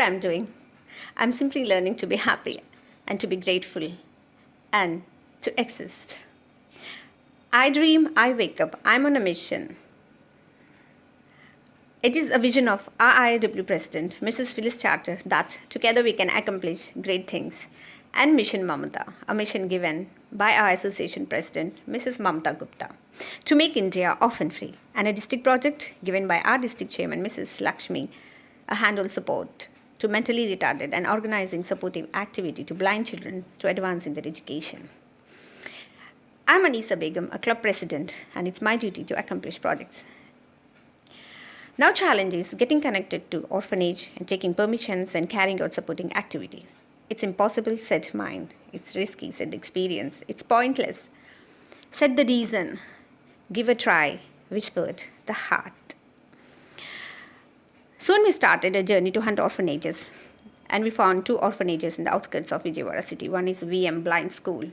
I'm doing. I'm simply learning to be happy and to be grateful and to exist. I dream, I wake up, I'm on a mission. It is a vision of RIW President, Mrs. Phyllis Charter, that together we can accomplish great things. And Mission Mamata, a mission given by our association president, Mrs. Mamata Gupta, to make India orphan free, and a district project given by our district chairman, Mrs. Lakshmi, a handle support to mentally retarded and organizing supportive activity to blind children to advance in their education. I'm Anisa Begum, a club president, and it's my duty to accomplish projects. Now challenge is getting connected to orphanage and taking permissions and carrying out supporting activities. It's impossible, said mind. It's risky, said experience. It's pointless, said the reason. Give a try, whispered the heart. Soon we started a journey to hunt orphanages, and we found 2 orphanages in the outskirts of Vijayawada city. One is VM Blind School,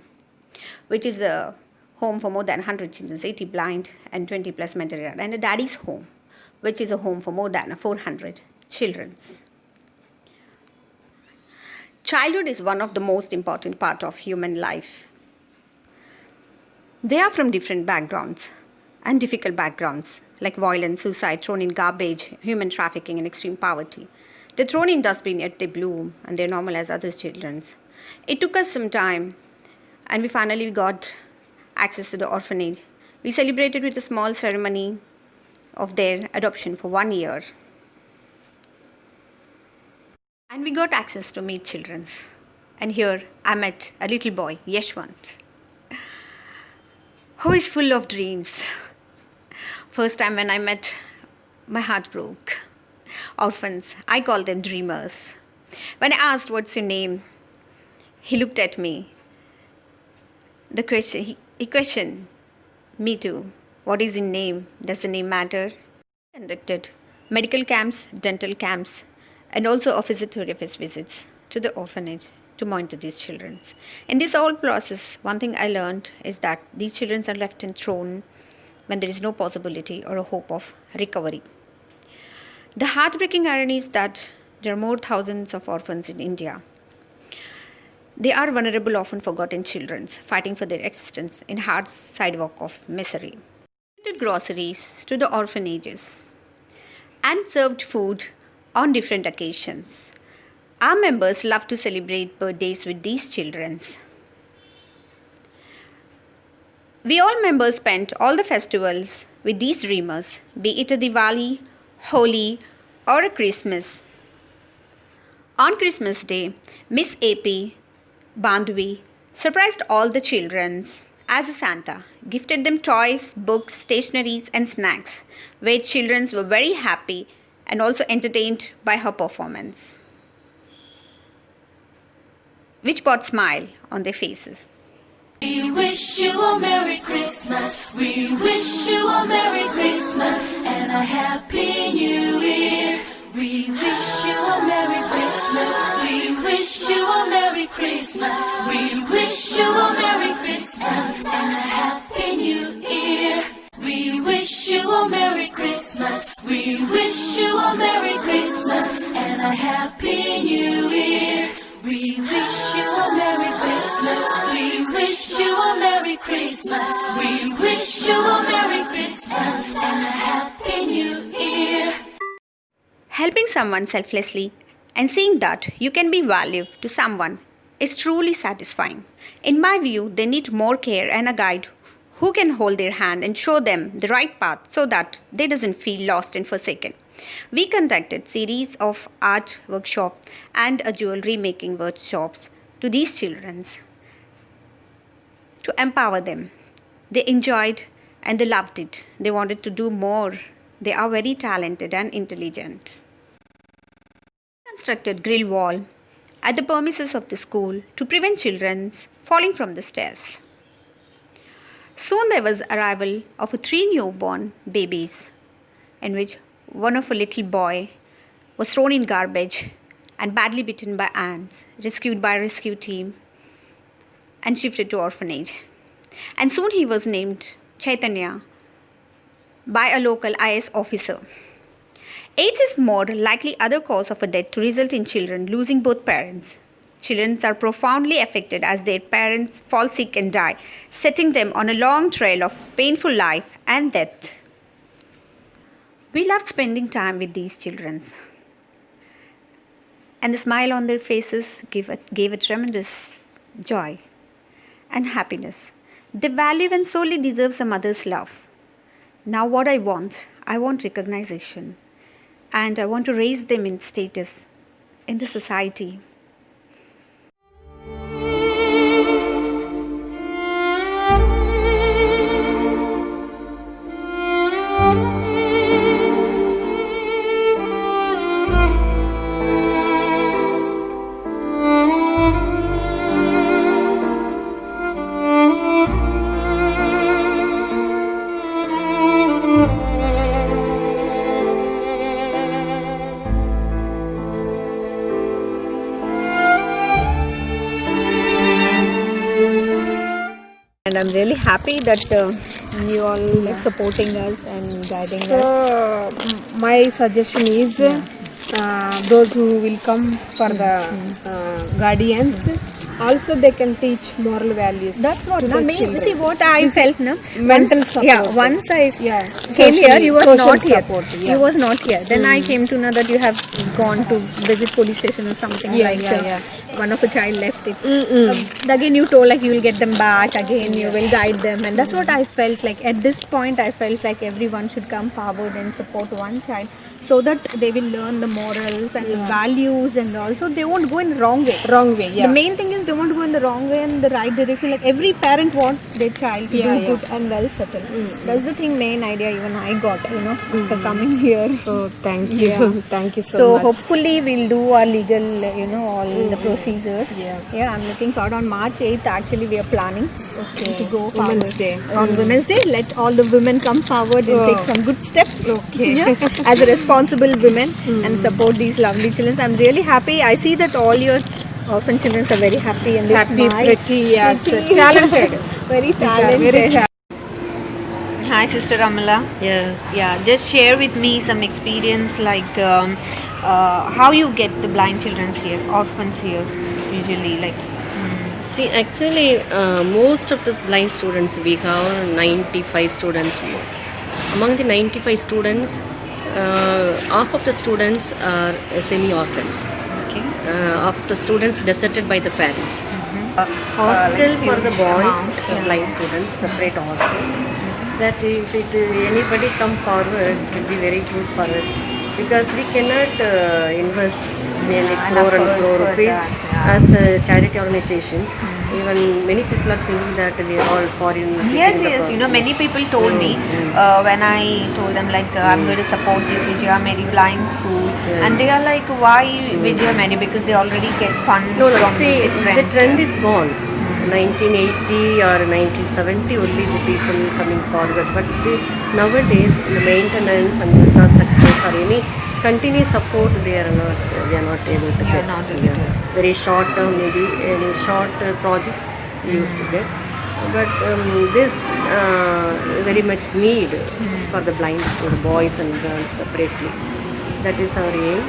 which is a home for more than 100 children, 80 blind and 20 plus mental retarded, and a daddy's home, which is a home for more than 400 children. Childhood is one of the most important part of human life. They are from different backgrounds and difficult backgrounds, like violence, suicide, thrown in garbage, human trafficking, and extreme poverty. They're thrown in dustbin, yet they bloom, and they're normal as other children. It took us some time, and we finally got access to the orphanage. We celebrated with a small ceremony of their adoption for 1 year. And we got access to meet children. And here I met a little boy, Yashwant, who is full of dreams. First time when I met, my heart broke. Orphans, I call them dreamers. When I asked, what's your name? He looked at me. He questioned me too. What is your name? Does the name matter? Conducted medical camps, dental camps, and also a physiotherapist visits to the orphanage to monitor these children. In this whole process, one thing I learned is that these children are left and thrown when there is no possibility or a hope of recovery. The heartbreaking irony is that there are more thousands of orphans in India. They are vulnerable, often forgotten children fighting for their existence in hard sidewalk of misery. We did groceries to the orphanages and served food on different occasions. Our members love to celebrate birthdays with these children. We all members spent all the festivals with these dreamers, be it a Diwali, Holi, or a Christmas. On Christmas Day, Miss AP Bandhavi surprised all the children as a Santa, gifted them toys, books, stationeries, and snacks, where children were very happy and also entertained by her performance, which brought smile on their faces. We wish you a Merry Christmas. We wish you a Merry Christmas and a Happy New Year. We wish you a Merry Christmas. We wish you a Merry Christmas. We wish you a Merry Christmas and a Happy New Year. We wish you a Merry Christmas. We wish you a Merry Christmas and a Happy New Year. We wish you a Merry Christmas. We wish you a Merry Christmas. We wish you a Merry Christmas and a Happy New Year. Helping someone selflessly and seeing that you can be valued to someone is truly satisfying. In my view, they need more care and a guide who can hold their hand and show them the right path so that they doesn't feel lost and forsaken. We conducted series of art workshops and a jewelry making workshops to these children to empower them. They enjoyed and they loved it. They wanted to do more. They are very talented and intelligent. Constructed grill wall at the premises of the school to prevent children falling from the stairs. Soon there was arrival of 3 newborn babies, in which one of a little boy was thrown in garbage and badly bitten by ants, rescued by a rescue team and shifted to orphanage. And soon he was named Chaitanya by a local IS officer. AIDS is more likely other cause of a death to result in children losing both parents. Children are profoundly affected as their parents fall sick and die, setting them on a long trail of painful life and death. We loved spending time with these children, and the smile on their faces gave a tremendous joy and happiness. They value and solely deserve a mother's love. Now, what I want recognition, and I want to raise them in status in the society. And I'm really happy that you all like supporting us and guiding us. So my suggestion is those who will come for the guardians, also they can teach moral values. That's what to na, the me, children. see what I felt na. Mental once, support. Yeah, once I Yeah, came social- here, you was social not here. support, yeah. You was not here. Then I came to know that you have gone to visit police station or something like one of a child left it. Again you told like you will get them back, again you will guide them, and that's what I felt like. At this point I felt like everyone should come forward and support one child so that they will learn the morals and the values, and also they won't go in wrong way. Wrong way, yeah. The main thing is they won't go in the wrong way and the right direction. Like every parent wants their child to do good and well settled. That's the thing, main idea even I got, after coming here. So thank you. Yeah. Thank you so So much. hopefully we'll do our legal, all the procedures. Yeah. I'm looking forward. On March 8th, actually, we are planning to go forward. Women's Day. On Women's Day, let all the women come forward and take some good steps. Okay. Yeah, as a responsible women and support these lovely children. I'm really happy. I see that all your orphan children are very happy and they Happy, smile. pretty, yes, Pretty. talented. Very These are talented. very talented. Hi, Sister Amala. Yeah. Just share with me some experience, like how you get the blind children here, orphans here, usually. Like, See, actually, most of the blind students, we have 95 students. Among the 95 students, half of the students are semi-orphans. okay. Half of the students deserted by the parents. Hostel for the boys, blind students, separate hostel. That if anybody come forward, it will be very good for us, because we cannot invest nearly crore and crore rupees as charity organizations. Even many people are thinking that they are all foreign. Yes. Many people told me when I told them like I'm going to support this Vijaya Mary Blind School, and they are like, why Vijaya Mary? Because they already get funds. No, from see, different, the trend is gone. 1980 or 1970 only the people coming forward, but nowadays the maintenance and infrastructures or any continuous support they are not able to get. not able to. Very short term, maybe any short projects we used to get, but this very much need for the blind student, boys and girls separately. That is our aim.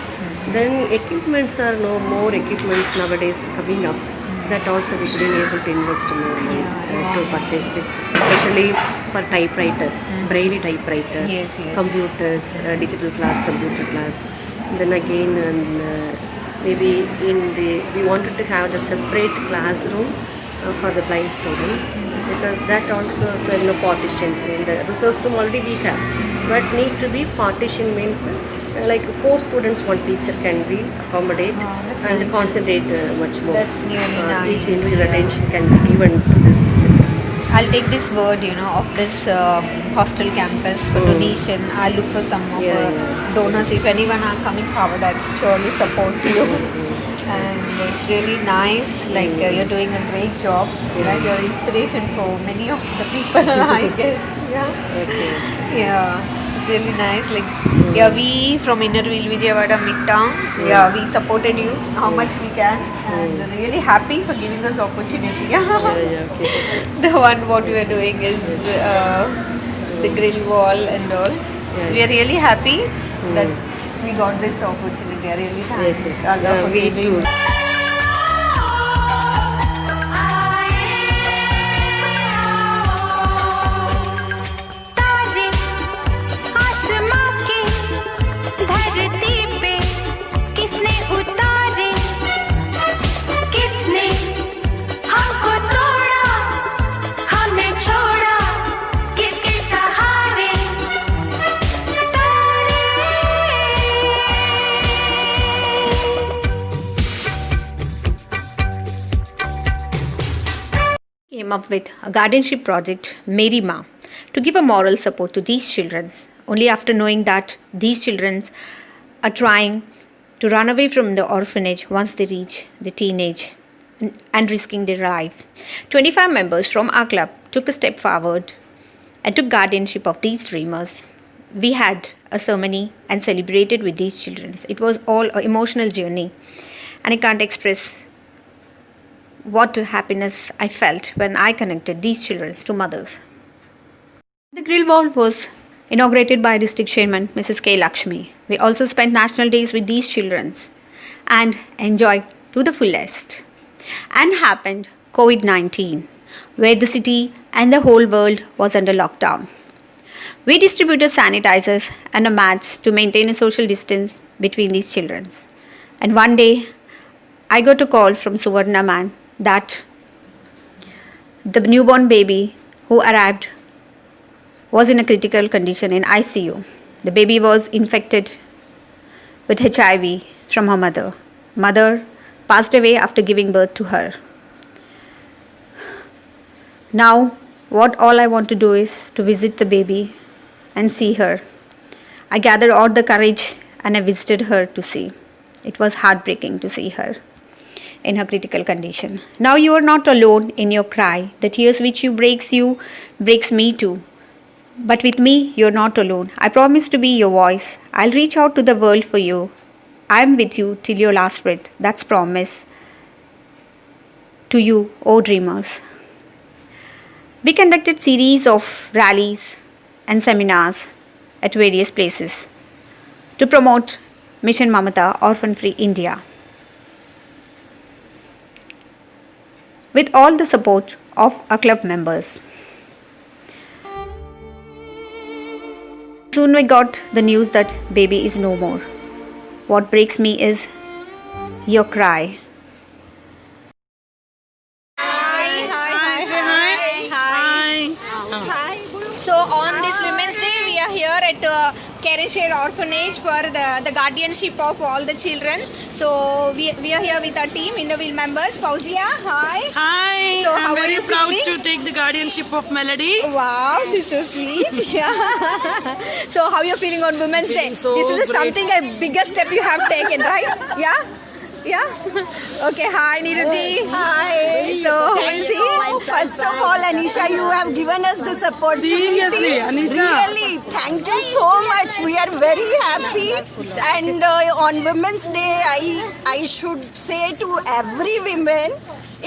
Then equipments are no more equipments nowadays coming up. That also we been able to invest more to purchase especially for typewriter, braille typewriter, computers, digital class, computer class. Then again, maybe we wanted to have the separate classroom for the blind students, because that also partitions in the resource room already we have, but need to be partition means like 4 students one teacher can be accommodate and concentrate much more. That's really nice. Each individual attention can be given to this children. I'll take this word, of this hostel campus for donation. I'll look for some of donors. If anyone are coming forward, I'll surely support you. And it's really nice. Like you're doing a great job. Right? You're inspiration for many of the people, I guess. Yeah. It's really nice. Like, we from Innerville, Vijayawada, Midtown, we supported you how much we can, and really happy for giving us the opportunity. The one what we are doing is the grill wall and all. We are really happy that we got this opportunity. I really thank Yes, yes. Allah for We giving. too. तारे आसमां के धरती पे किसने उतारे, किसने हमको तोड़ा, हमें छोड़ा, किसके सहारे Came up with a guardianship project, Meri Ma, to give a moral support to these children. Only after knowing that these children are trying to run away from the orphanage once they reach the teenage and risking their life. 25 members from our club took a step forward and took guardianship of these dreamers. We had a ceremony and celebrated with these children. It was all an emotional journey, and I can't express what happiness I felt when I connected these children to mothers. The grill wall was inaugurated by District Chairman Mrs. K. Lakshmi. We also spent national days with these children and enjoyed to the fullest. And happened COVID-19, where the city and the whole world was under lockdown. We distributed sanitizers and a mats to maintain a social distance between these children. And one day, I got a call from Suvarna Man that the newborn baby who arrived was in a critical condition in ICU. The baby was infected with HIV from her mother. Mother passed away after giving birth to her. Now, what all I want to do is to visit the baby and see her. I gathered all the courage and I visited her to see. It was heartbreaking to see her in her critical condition. Now you are not alone in your cry. The tears which you breaks me too. But with me, you're not alone. I promise to be your voice. I'll reach out to the world for you. I'm with you till your last breath. That's promise to you, oh dreamers. We conducted series of rallies and seminars at various places to promote Mission Mamata Orphan Free India. With all the support of our club members. Soon we got the news that baby is no more. What breaks me is your cry. Hi. So on this Women's Day, we are here at Care and Share Orphanage for the guardianship of all the children. So we are here with our team, Innoville members. Fauzia, hi. Hi, So how I'm are very you proud feeling? to take the guardianship of Melody. Wow, this is so sweet. Yeah. So how you feeling on Women's Day? so This is great. something a biggest step you have taken, right? Yeah. Yeah. Okay. Hi, Neeraj. Hi. So first of all, Anisha, you have given us this opportunity. Seriously, Anisha. Really, thank you so much. We are very happy. And on Women's Day, I should say to every woman,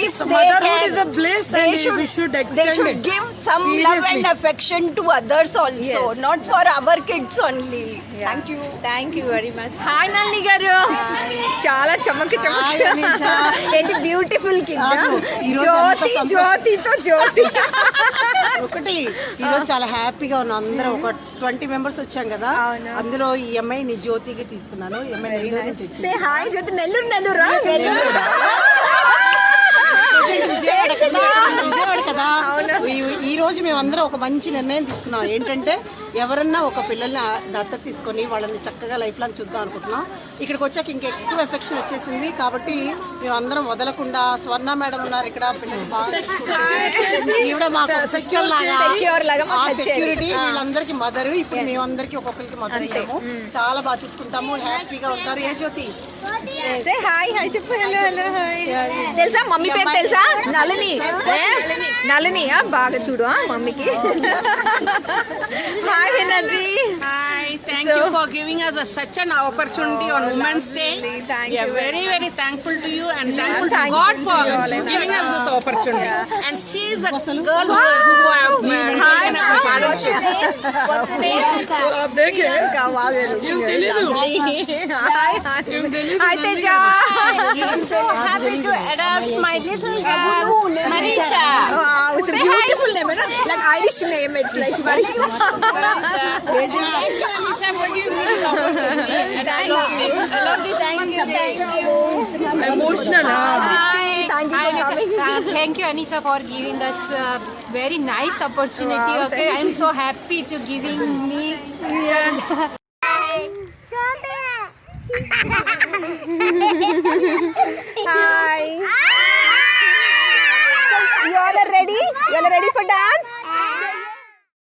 if So they motherhood can, is a bliss and we should extend they should it. give some love Seriously. and affection to others also, not for our kids only. Thank you. Thank you very much hi నల్లి గారు చాలా చమక్ ఏంటి beautiful kid జ్యోతితో జ్యోతి ఒకటి ఈరోజు చాలా హ్యాపీగా ఉన్నాం అందరం ఒక 20 మెంబర్స్ వచ్చాం కదా అందులో ఈ అమ్మాయిని జ్యోతికి తీసుకున్నాను ఈ అమ్మాయి నెల్లూరు నుంచి సే వచ్చింది హాయ్ జ్యోతి నెల్లూరు విజయవాడ కదా ఈ రోజు మేమందరం ఒక మంచి నిర్ణయం తీసుకున్నాం ఏంటంటే ఎవరన్నా ఒక పిల్లల్ని దత్తత తీసుకొని వాళ్ళని చక్కగా లైఫ్ లాంగ్ చూద్దాం అనుకుంటున్నాం ఇక్కడికి వచ్చాక ఇంకెక్కువ ఎఫెక్షన్ వచ్చేసింది కాబట్టి మేమందరం వదలకుండా స్వర్ణ మేడం ఉన్నారు ఇక్కడ పిల్లలు బాగా ఈవిడ మాకు సిస్టర్ లాగా ఆ సెక్యూరిటీ వీళ్ళందరికీ మదర్ ఇప్పుడు మేమందరికి ఒక్కొక్కరికి మదర్ ఇచ్చాము చాలా బాగా చూసుకుంటాము హ్యాపీగా ఉంటారు ఏ జ్యోతి సే హాయ్ హాయ్ చెప్పు హలో హాయ్ తెలుసా మమ్మీ పేరు తెలుసా నళిని బాగా చూడు మమ్మీకి hi energy thank you for giving us such an opportunity on Women's Day. Thank We are you very, very thankful to you and thankful to God for giving us this opportunity. And she is the girl who have taken up the guardianship. What's your name? आप देखे Wow, you're looking very lovely. Hi, hi, Teja. I'm so happy to adopt my little girl, Marisa. Wow, it's a beautiful name, like Irish name. It's like Maria. Thank you, Anissa, for giving me this opportunity. And I love this. I love this. Thank you. emotional Hi, thank you for coming. Thank you, Anissa, for giving us a very nice opportunity. Wow, Okay, thank I'm so happy to giving me. Hi. So, you all are ready? You all are ready for dance?